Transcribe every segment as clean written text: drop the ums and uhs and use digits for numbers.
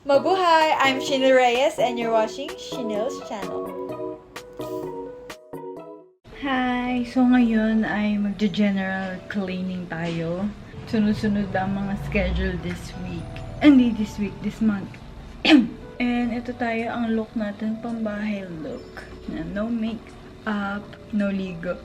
Mabuhay! I'm Shinil Reyes and you're watching Shinil's channel. Hi! So ngayon ay magja-general cleaning tayo. Sunod-sunod ang mga schedule this week. Hindi this week, this month. And ito tayo ang look natin, pambahay look. No make-up, no ligo.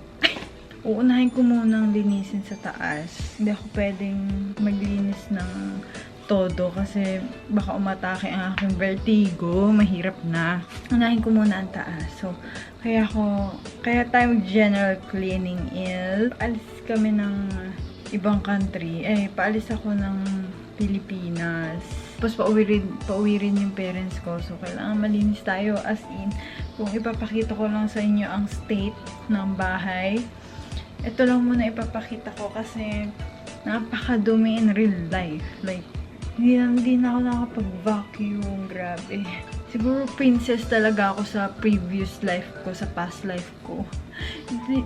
Uunahin ko munang linisin sa taas. Hindi ako pwedeng maglinis ng todo kasi baka umatake ang aking vertigo. Mahirap na. Unahin ko muna ang taas. So, kaya tayo mag-general cleaning is, paalis kami ng ibang country. Paalis ako ng Pilipinas. Tapos pauwi rin yung parents ko. So, kailangan malinis tayo. As in, kung ipapakita ko lang sa inyo ang state ng bahay, ito lang muna ipapakita ko kasi napakadumi in real life. Like, hindi na ako nakapag-vacuum. Grabe. Siguro princess talaga ako sa previous life ko, sa past life ko.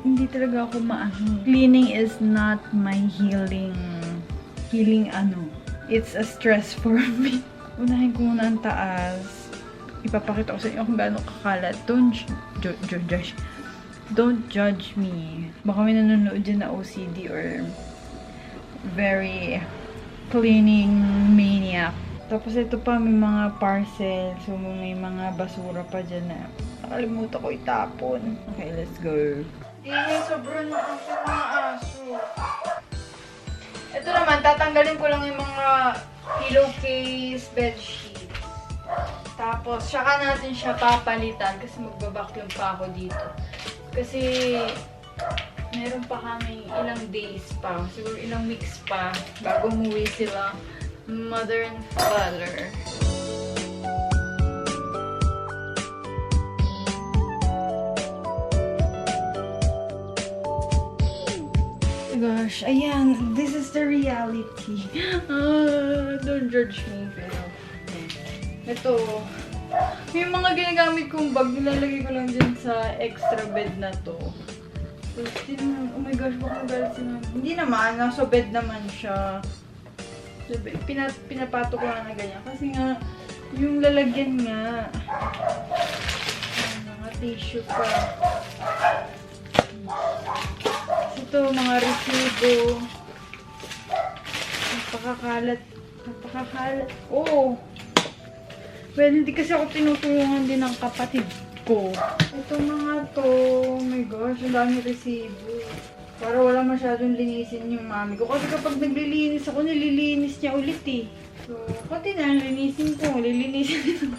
Hindi talaga ako maano. Cleaning is not my healing ano. It's a stress for me. Unahin ko muna ang taas. Ipapakita ko sa inyo kung gaano kakalat. Don't judge me. Baka may nanonood dyan na OCD or very cleaning maniac. Tapos ito pa, may mga parcel. So, may mga basura pa dyan na nakalimutan ko itapon. Okay, let's go. Sobrang nakasya mga aso. Ito naman, tatanggalin ko lang yung mga pillowcase, bedsheet. Tapos, saka natin siya papalitan kasi magbabacuum pa ako dito. Kasi, meron pa kami ilang days pa, siguro ilang weeks pa, bago umuwi sila, mother and father. Gosh, ayan, this is the reality. Don't judge me, pero ito, may mga ginagamit kong bag, nilalagay ko lang dyan sa extra bed na to. So, oh my gosh, baka magalit sila. Hindi naman, nasa bed naman siya. So, pinapato ko lang na ganyan. Kasi nga, yung lalagyan nga, mga tissue pa. Ito, mga resibo. Napakakalat. Oh! Well, hindi kasi ako tinutulungan din ng kapatid ko. Ito mga to, oh my gosh, ang dami resibo. Para wala masyadong linisin yung mami ko. Kasi kapag naglilinis ako, nililinis niya ulit eh. So, pati na, linisin ko, lilinisin ko.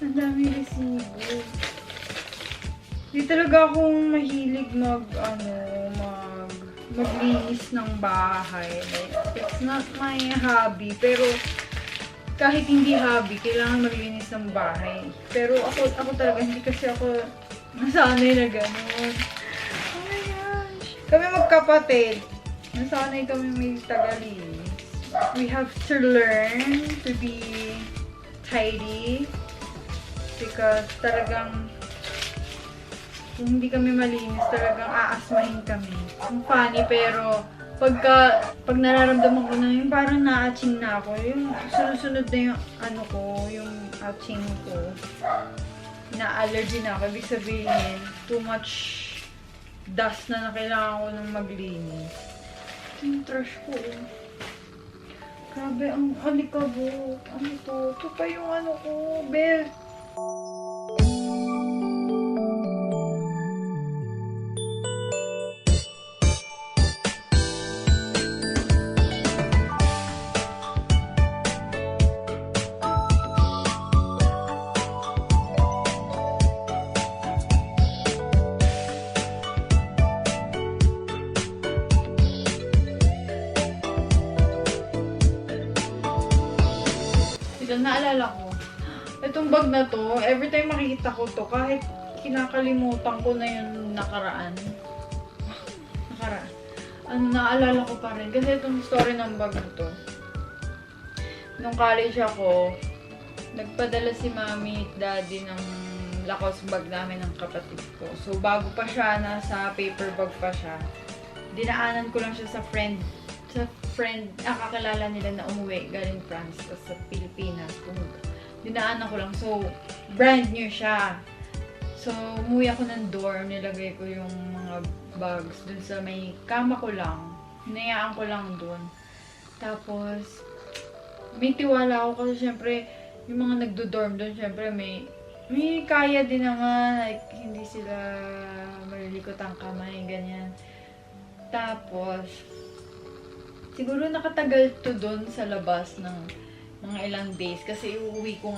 Ang dami resibo. Di talaga akong mahilig maglinis ng bahay. Like, it's not my hobby. Pero, kahit hindi hobby, kailangan maglinis ng bahay. Pero ako talaga, hindi kasi ako nasanay na gano'n. Oh my gosh. Kami magkapatid. Nasanay kami may tagalinis. We have to learn to be tidy. Because talagang kung hindi kami malinis, talagang aasmahin kami. Ang funny, pero pag nararamdaman ko na yung parang na-atching na ako, yung sunod-sunod na yung yung atching ko, na-allergy na ako. Ibig sabihin, too much dust na kailangan ko nang maglinis. Yung trash ko, grabe, ang alikabok. Ano to? Ito pa yung ko, belt. Naalala ko, itong bag na to, every time makikita ko to, kahit kinakalimutan ko na yung nakaraan. Naalala ko pa rin. Kasi itong story ng bag na to. Nung college ako, nagpadala si mami at daddy ng Lacoste bag namin ng kapatid ko. So, bago pa siya, nasa paper bag pa siya. dinaanan ko lang siya sa friend, kakilala nila na umuwi galing France o sa Pilipinas. Dinaanan ko lang. So, brand new siya. So, umuwi ako ng dorm, nilagay ko yung mga bags dun sa may kama ko lang. Hinayaan ko lang dun. Tapos, may tiwala ako kasi syempre, yung mga nagdo-dorm dun, syempre may kaya din naman, like, hindi sila malilikot ang kamay, ganyan. Tapos, siguro nakatagal to dun sa labas ng mga ilang days kasi iuwi ko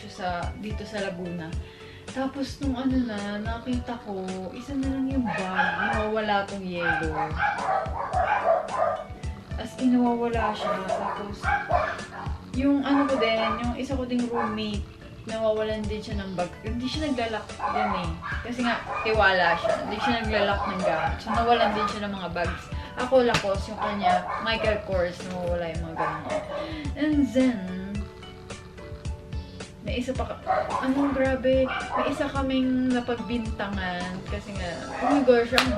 siya dito sa Laguna. Tapos nung nakita ko, isa na lang yung bag, nawawala tong yellow. As in, nawawala siya. Tapos, yung ko din, yung isa ko ding roommate, nawawalan din siya ng bag. Hindi siya naglalak din eh. Kasi nga, tiwala siya. Hindi siya naglalak ng gamit. So, nawalan din siya ng mga bags. Ako, Lacoste, yung kanya, Michael Kors, nawawala yung mga ganun. And then, may isa pa, grabe, may isa kaming napagbintangan. Kasi nga, oh my gosh, ang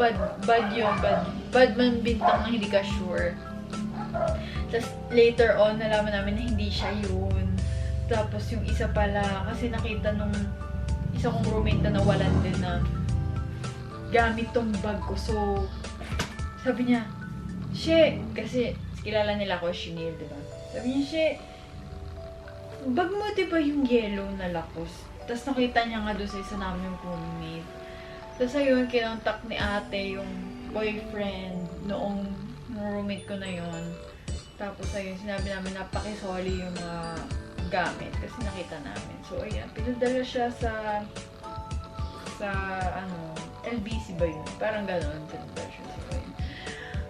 bad man bintang na hindi ka sure. Tapos, later on, nalaman namin na hindi siya yun. Tapos, yung isa pala, kasi nakita nung isa kong roommate na nawalan din na gamit tong bag ko. So, sabi niya, "She," kasi kilala nila ako, Chenille, diba? Sabi niya, "She, bag mo diba yung yellow na Lacoste?" Tapos, nakita niya nga doon sa isa namin yung roommate. Tapos, ayun, kinontak ni ate yung boyfriend noong roommate ko na yun. Tapos, ayun, sinabi namin na pakisoli yung mga gamit kasi nakita namin. So, ayun, pinadala siya sa LBC ba yun? Parang gano'n, pinadala siya sa yun.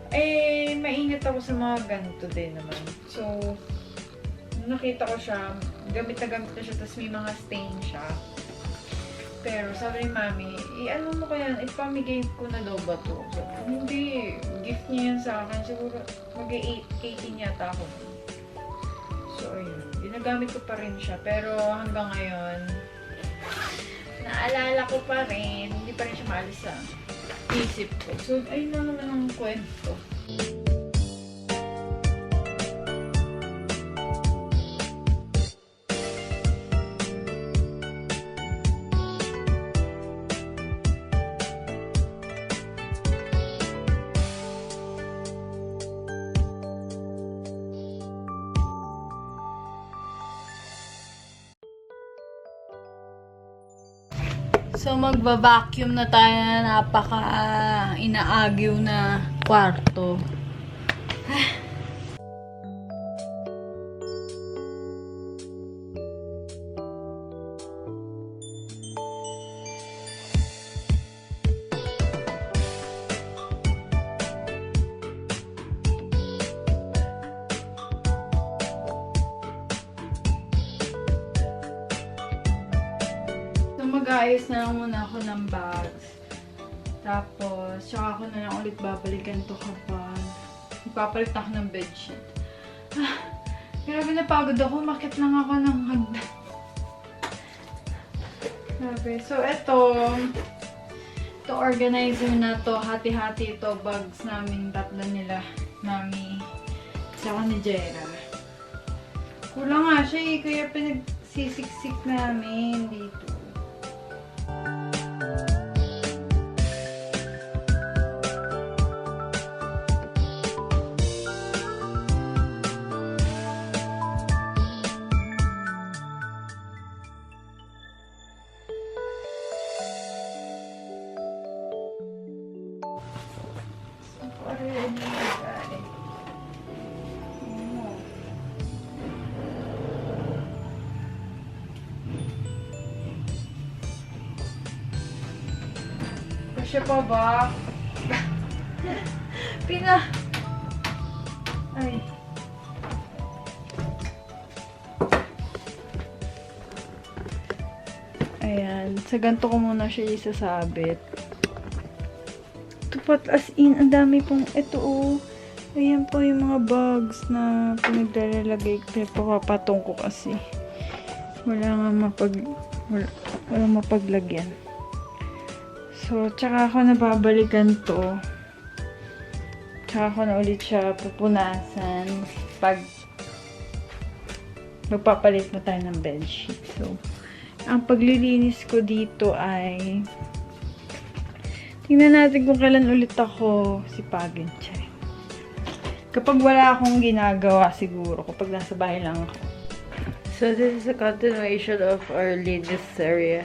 Eh, maingat ako sa mga ganito din naman. So, nakita ko siya, gamit na siya, tapos may mga stain siya. Pero sabi ni Mami, mo kaya, ipamigay ko na daw ba to? So, hindi, gift niya yan sa akin. Siguro, mag-18 yata ako. So, ayun. Ginagamit ko pa rin siya. Pero hanggang ngayon, naalala ko pa rin. Hindi pa rin siya maalis sa isip ko. So, ayun na naman ang kwento. So, magba-vacuum na tayo na napaka-inaagyo na kwarto. Mag-aayos na lang muna ako ng bags. Tapos, tsaka ako na lang ulit babalikan to kapag magpapalit ako ng bedsheet. Grabe, napagod ako. Makit lang ako ng hagdan. Grabe. So, ito organizer na to. Hati-hati ito. Bags namin. Tatlo nila. Mami. Tsaka ni Jera. Kulang nga siya eh. Kaya pinagsisiksik namin dito. Siya pa ba? Ay. Ayan. Sa ganito ko muna siya isasabit. Tupat as in. Ang dami pong ito oh. Ayan po yung mga bags na pinaglalagay. Pinapapatong ko kasi. Wala nga walang mapaglagyan. So, tsaka ako nababalikan to. Tsaka ako na ulit siya pupunasan pag magpapalit na tayo ng bedsheet. So, ang paglilinis ko dito ay tingnan natin kung kailan ulit ako sipagin. Kapag wala akong ginagawa siguro, kapag nasa bahay lang ako. So, this is a continuation of our latest series.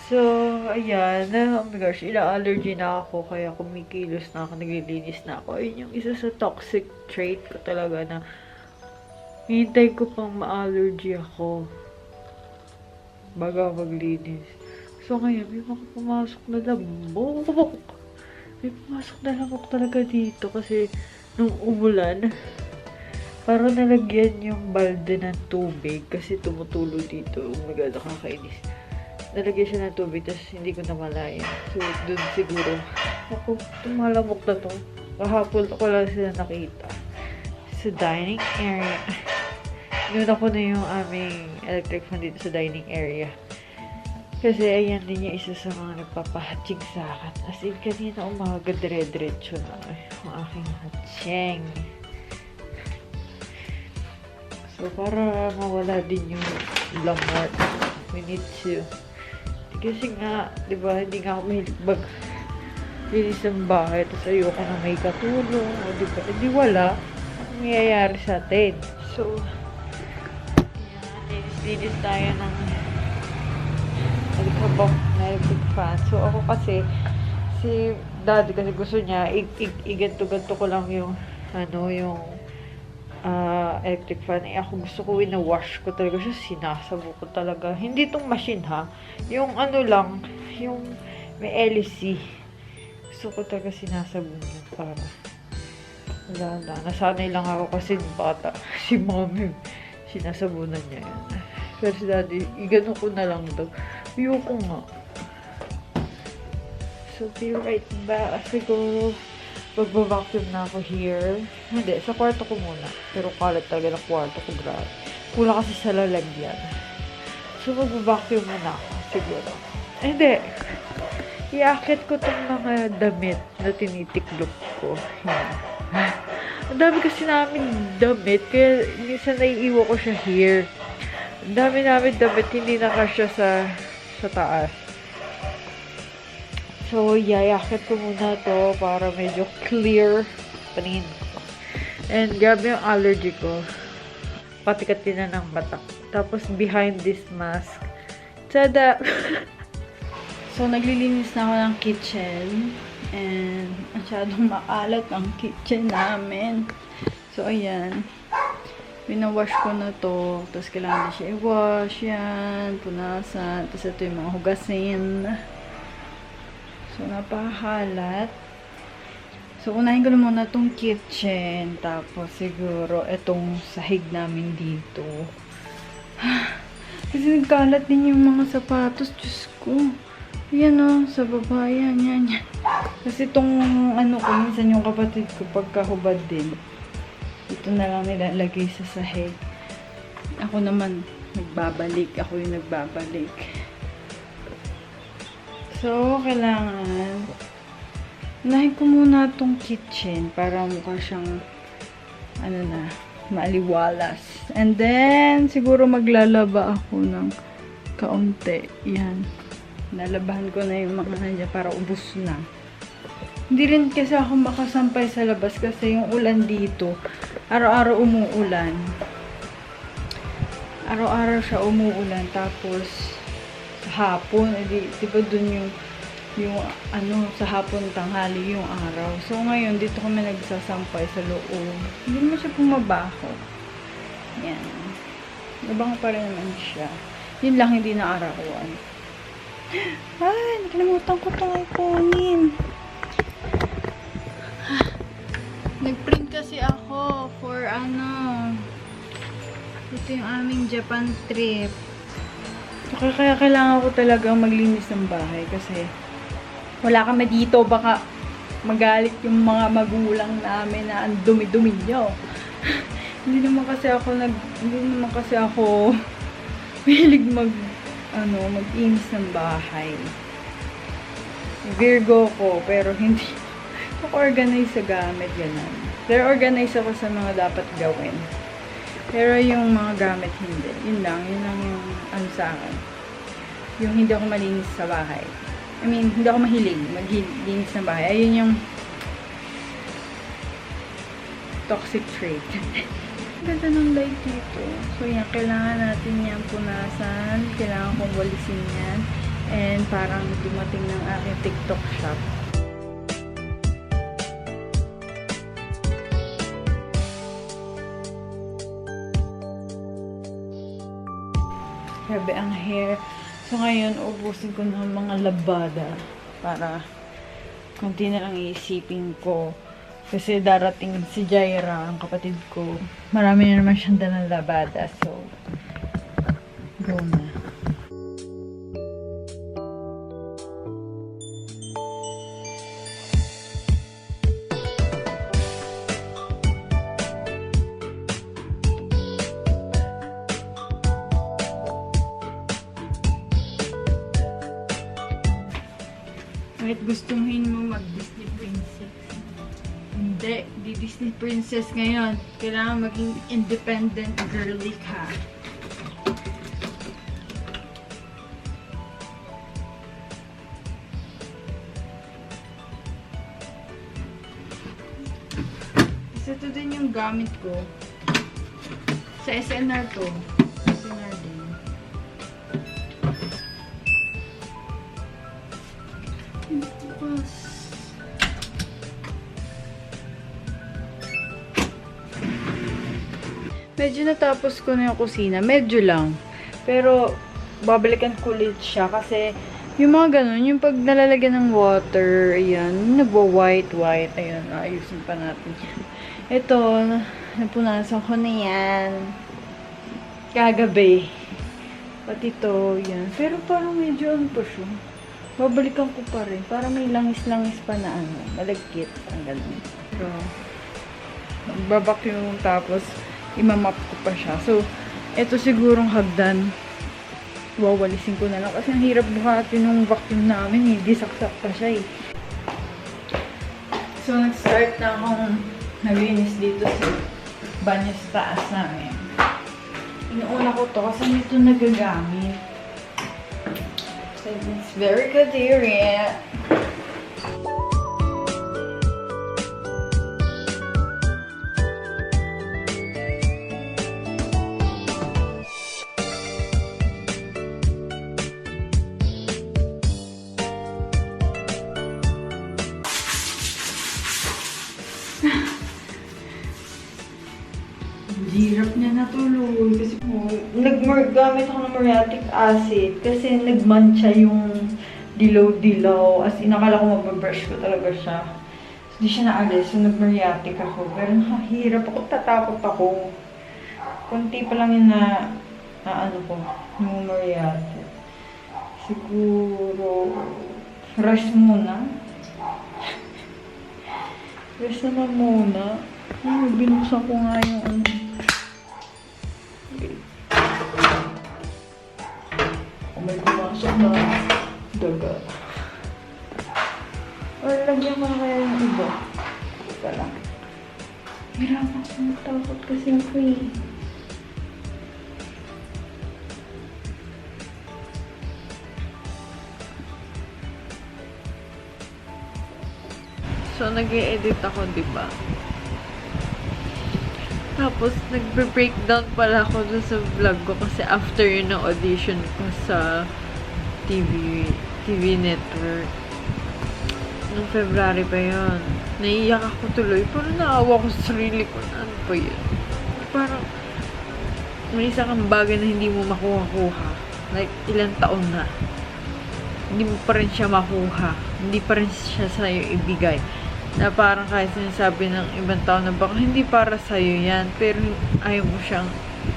So, ayan. Oh my gosh, ina-allergy na ako. Kaya kumikilos na ako, naglilinis na ako. Ayun yung isa sa toxic trait ko talaga na hintay ko pang ma-allergy ako bago maglinis. So, ngayon, may mga pumasok na lamok. May pumasok na lamok talaga dito kasi nung umulan, parang nalagyan yung balde ng tubig kasi tumutulo dito. Oh my God, nakakainis. Nalagyan siya ng tubig, tapos hindi ko namalayan. So, dun siguro, ako, tumalamok na to. Kahapon ko lang sila nakita. Sa dining area. Inuna ko na yung aming electric fan dito sa dining area. Kasi ayan din yung isa sa mga nagpapahatching sa akin. As in, kanina umaga, dire-diretso na yung aking hatching. So, para mawala din yung lamot, we need to. Kasi nga, di ba, hindi nga ako mahilig linis ng bahay, tapos ayoko na may katulong, o di ba, hindi wala, ang nangyayari sa atin. So, yan, linis tayo ng electric fan. So, ako kasi, si daddy kasi gusto niya, iganto-ganto ko lang yung, yung electric fan. Ako gusto ko wina-wash ko talaga siya, sinasabo ko talaga. Hindi itong machine ha. Yung lang, yung may LC. Gusto ko talaga sinasabo niya para wala. Nasanay lang ako kasi bata. Si mommy, sinasabunan niya yan. Pero si daddy, igano ko na lang daw. Ayoko nga. So, be right back. Siguro, magbabacuum na ako here. Hindi, sa kwarto ko muna. Pero kalat talaga ng kwarto ko, grabe. Kulang kasi sa lalagyan. So, magbabacuum muna ako, siguro. Hindi. Iakit ko itong mga damit na tinitiklop ko. Yan. Ang dami kasi namin damit, kaya minsan naiiwan ko siya here. Ang dami namin damit, hindi nakasya sa taas. So, yayakit ko muna to para medyo clear paningin ko. And grabe yung allergy ko. Patikat-tina ng mata. Tapos, behind this mask. Tada! So, naglilinis na ako ng kitchen. And, masyadong maalat ang kitchen namin. So, ayan. Pinawash ko na to. Tapos, kailangan na siya i-wash. Yan. Punasan. Tapos, ito yung mga hugasin. So, napakahalat. So, unahin ko na muna itong kitchen. Tapos, siguro, itong sahig namin dito. Kasi nagkalat din yung mga sapatos. Diyos ko. Yan o, sa baba. Yan. Kasi itong, ko, minsan yung kapatid ko, pagkahubad din. Ito na lang nilalagay sa sahig. Ako naman, nagbabalik. Ako yung nagbabalik. So, kailangan unahin ko muna itong kitchen para mukha siyang maaliwalas. And then, siguro maglalaba ako ng kaunti. Yan. Nalabahan ko na yung mga nandiyan para ubos na. Hindi rin kasi ako makasampay sa labas kasi yung ulan dito, araw-araw umuulan. Araw-araw siya umuulan. Tapos, hapon, diba dun yung sa hapon tanghali yung araw. So, ngayon, dito kami nagsasampay sa loob. Hindi naman siya pumabaho. Yan. Nabang pa rin naman siya. Yun lang, hindi na arawan. Ay, nakalimutan ko itong iPhone-in. Nag-print kasi ako for ito yung aming Japan trip. Kaya kailangan ko talagang maglinis ng bahay kasi wala kami dito. Baka magalit yung mga magulang namin na ang dumi-dumi nyo. Hindi naman kasi ako mahilig mag-inis ng bahay. Virgo ko, pero hindi ako organize sa gamit, ganun. Pero organize ako sa mga dapat gawin. Pero yung mga gamit, hindi. Yun lang yung ano sa akin. Yung hindi ako malinis sa bahay. I mean, hindi ako mahilig maglinis ng bahay. Ayun yung toxic trait. Ganda ng light dito. So, yan. Kailangan natin yan punasan. Kailangan kong walisin yan. And parang dumating ng aking TikTok shop. Grabe ang hair. So, ngayon, ubusin ko ng mga labada para konti na lang iisipin ko. Kasi darating si Jaira, ang kapatid ko. Marami na naman siyang dalang labada. So, go na. Kahit gustuhin mo mag-Disney princess. Hindi. Di Disney princess ngayon. Kailangan maging independent girly ka. Kasi ito din yung gamit ko. Sa SNR to. SNR din. Medyo natapos ko na yung kusina. Medyo lang. Pero, babalikan ko ulit siya kasi yung mga ganun, yung pag nalalagyan ng water, ayan, nagwa-white, ayan, ayusin pa natin yan. Ito, napunasan ko na yan. Kagabi. Pati ito, yan. Pero parang medyo ano pa siya. Babalikan ko pa rin. Para may langis-langis pa na ano. Malagkit. Ang ganun. So, magbabacuum tapos imamap ko pa siya. So, ito sigurong hagdan. Wawalisin ko na lang. Kasi ang hirap buhatin ng vacuum namin. Hindi saksak pa siya eh. So, nag-start na akong naglinis dito sa banyo sa taas namin. Inuuna ko to kasi dito nagagamit. So, it's very good area. Hirap niya natuloy kasi gamit ako ng muriatic acid kasi nagmancha yung dilaw-dilaw. As in, nakala ko magbabrush ko talaga siya. So, di siya naalis. So, nag-muriatic ako. Pero nakahirap ako. Tatakot ako. Kunti pa lang yung ano ko, yung muriatic. Siguro, rest muna. Rest naman muna. Ay, binuksan ko nga yung ano. May pumasok na daga. Or lagyan ko na kaya yung iba. Ika lang. Hirapan ako natakot kasi ako eh. So, nag-e-edit ako, diba? Tapos, nagbe-breakdown pala ako dun sa vlog ko kasi after yun ng audition ko sa TV network. Noong February pa yun. Naiiyak ako tuloy. Parang naawa ko sa sarili ko na ano pa yun. Parang, may isang kang bagay na hindi mo makuha-kuha. Like, ilang taon na. Hindi mo pa rin siya makuha. Hindi pa rin siya sa'yo ibigay. Na parang kahit sinasabi ng ibang tao na baka hindi para sa'yo yan, pero ayaw mo siyang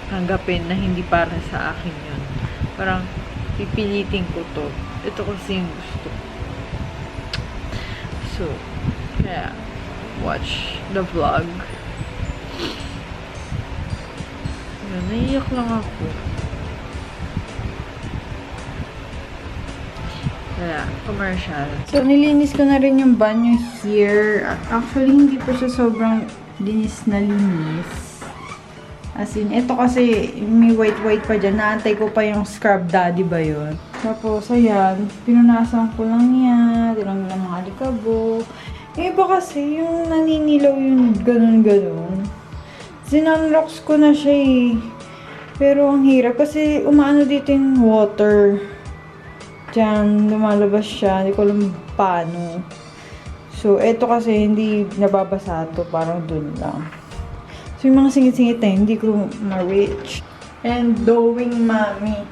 tanggapin na hindi para sa akin yun. Parang pipilitin ko to. Ito kasi yung gusto. So, kaya, watch the vlog. Yun, naiiyak lang ako. Kaya, commercial. So, nilinis ko na rin yung banyo here. Actually, hindi pa siya sobrang linis na linis. As in, ito kasi, may white-white pa dyan. Naantay ko pa yung scrub daddy ba yun? Tapos, ayan, pinunasan ko lang yan. Tinanggal ng mga alikabok. Yung iba kasi, yung naninilaw yung ganun-ganun. Sinunrocks ko na siya eh. Pero ang hirap kasi umaano dito yung water. Diyan, lumalabas siya. Hindi ko alam paano. So, eto kasi hindi nababasa to. Parang dun lang. So, yung mga singit-singit na hindi ko ma-reach. And Doing Mommy.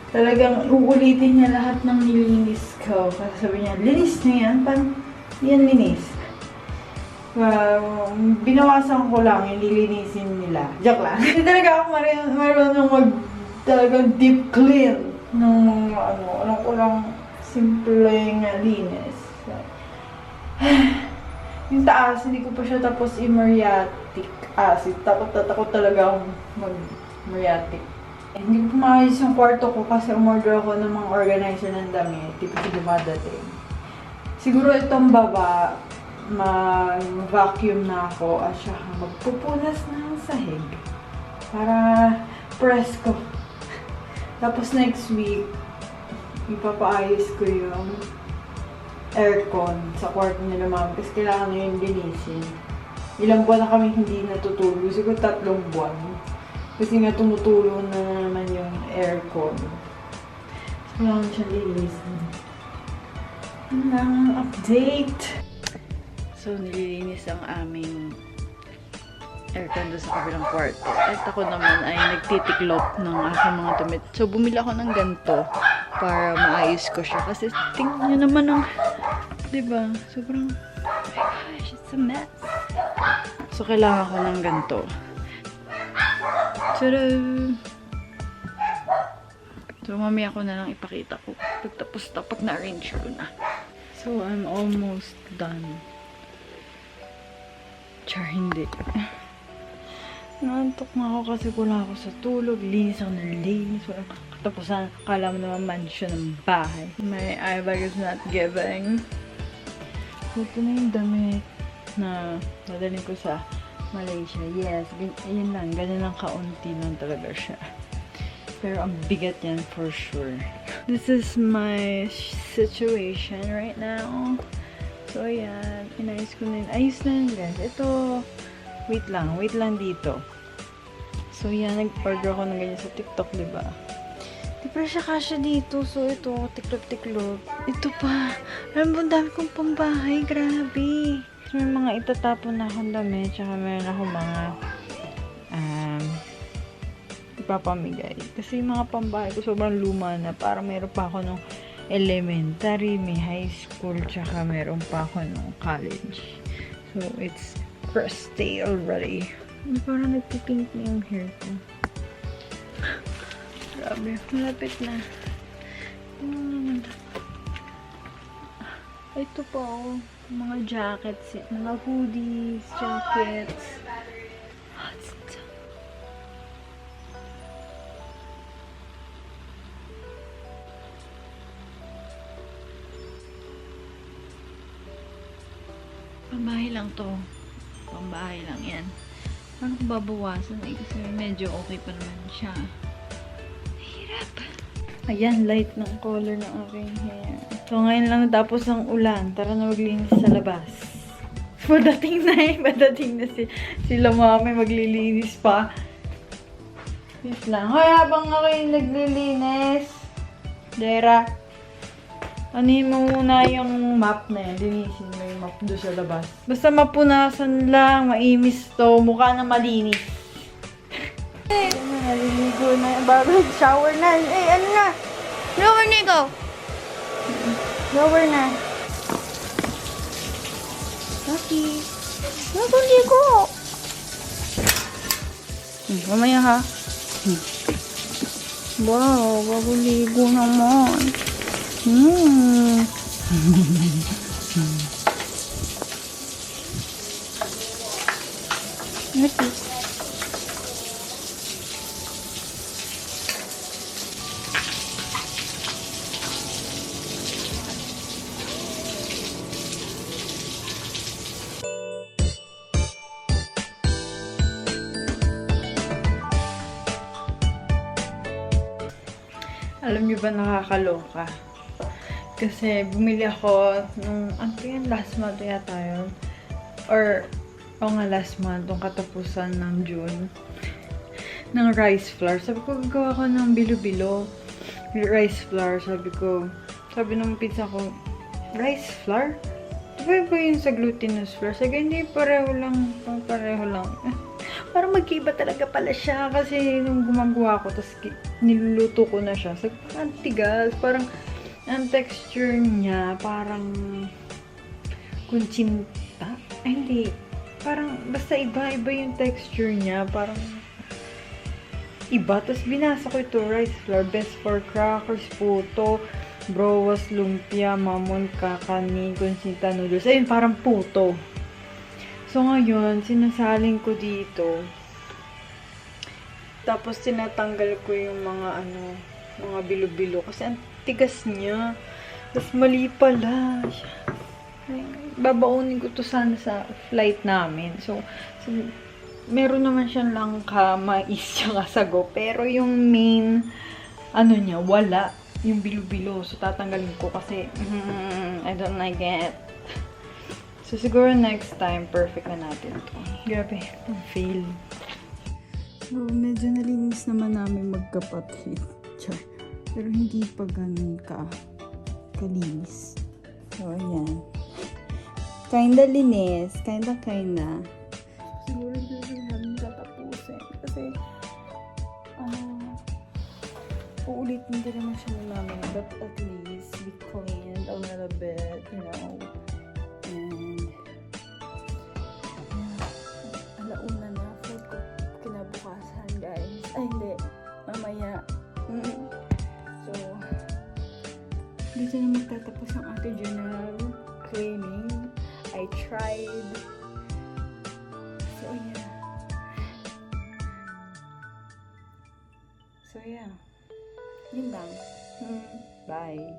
Talagang uulitin niya lahat ng nilinis ko. Kasi sabi niya, linis na yan. Yan linis. Binawasan ko lang yung nilinisin nila. Joke lang. Hindi talaga ako marunong talagang deep clean nung alam ko lang simpleng linis. Yung taas, hindi ko pa siya tapos i-muriatic acid. Takot talaga akong mag-muriatic. Hindi ko maayos yung kwarto ko kasi umorder ako ng mga organizer ng damit. Di pa siya dumadating. Siguro itong baba, mag-vacuum na ako at saka magpupunas ng sahig para presko. Tapos next week, ipapaayos ko yung aircon sa kwarto nila mami kasi kailangan na yung linisin. Ilang buwan na kami hindi natutulog. Siguro 3 buwan. Kasi nga tumutulo na naman yung aircon. So, kailangan siya linisin. Yun lang ang update. So, nililinis ang aming aircon doon sa kabilang kwarto. At ako naman ay nagtitiklop ng aking mga damit. So, bumili ako ng ganito para maayos ko siya. Kasi tingnan nyo naman ang, diba? Sobrang, oh my gosh, it's a mess. So, kailangan ko ng ganito. Tada! So, mamaya ko na lang ipakita ko. Pag na-arrange ko na. So, I'm almost done. Char, hindi. Naantok nga ako kasi wala ako sa tulog. Linis ako ng linis. Walang katapusan. Akala mo naman mansion ng bahay. My eye bag is not giving. So, ito na yung damit na madaling ko sa Malaysia. Yes, ayun lang. Ganun lang kaunti lang talaga siya. Pero ang bigat yan for sure. This is my situation right now. So, ayan. Inayos ko na yun. Ayos na yun, guys. Ito, wait lang dito. So, yan. Nag-order ako ng ganyan sa TikTok, diba? Di pa siya kasya dito. So, ito, tiklop-tiklop. Ito pa. Alam mo, dami kong pambahay. Grabe. So, may mga itatapon na akong damit. Tsaka meron akong mga ipapamigay. Kasi yung mga pambahay ko sobrang luma na. Parang meron pa ako nung elementary, may high school, tsaka meron pa ako nung college. So, it's first day already. Parang nagpipink na yung hair ko. Grabe, malapit na. Ito po, mga jackets, mga hoodies, jackets. Pambahay lang to. Pambahay lang yan. Paano kung babawasan eh? Kasi medyo okay pa naman siya. Hirap. Ayan, light ng color ng aking hair. So, ngayon lang natapos ang ulan. Tara na maglinis sa labas. Padating na eh. Padating na sila mami maglilinis pa. Wait lang. Hoy, habang ako yung naglilinis. Dera. Anin mo muna yung map na yan. Linisin mo yung map doon sa labas. Basta mapunasan lang. Maimis to. Mukha na malinis. Naliligo na. Bago shower na. Eh, ano na? Shower na ikaw. Shower na. Lucky. Nagaligo. Mamaya ha. Wow, bago ligo naman. Lucky. Alam niyo ba, nakakaloka? Kasi bumili ako nung, ano yan, last month yata yun. Or, last month, nung katapusan ng June. Ng rice flour. Sabi ko, gagawa ko ng bilo-bilo. Rice flour, sabi nung pizza ko, rice flour? Diba ba yun sa glutinous flour? Sabi, hindi, pareho lang. Parang magkaiba talaga pala siya kasi nung gumagawa ko, tapos niluluto ko na siya. Sabi, ang tigas, parang ang texture niya, parang kuntsinta. Ay, hindi. Parang, basta iba yung texture niya. Parang iba. Tapos binasa ko ito, rice flour, best for crackers, puto, browas, lumpia, mamon, kakani, kuntsinta noodles. Ayun, parang puto. So, ngayon, sinasaling ko dito. Tapos, tinatanggal ko yung mga bilo-bilo. Kasi, ang tigas niya. Tapos, mali pala. Ay, babaunin ko to sana sa flight namin. So meron naman siyang langka, mais, tsaka sago. Pero, yung main, niya, wala. Yung bilo-bilo. So, tatanggalin ko kasi, I don't like it. So, siguro next time, perfect na natin ito. Grabe, fail. So, medyo nalinis naman namin magkapatid. Pero hindi pa ganun kalinis. So, ayan. Kinda linis. Kinda. Siguro hindi namin tatapusin. Kasi, uulitin din naman siya namin. But at least, we cleaned a little bit, you know. And, alauna na. Feel ko kinabukasan, guys. Ay, hindi. Mamaya. So, dito na magtatapos ang ating general cleaning. I tried. So, yeah. Yun lang. Bye.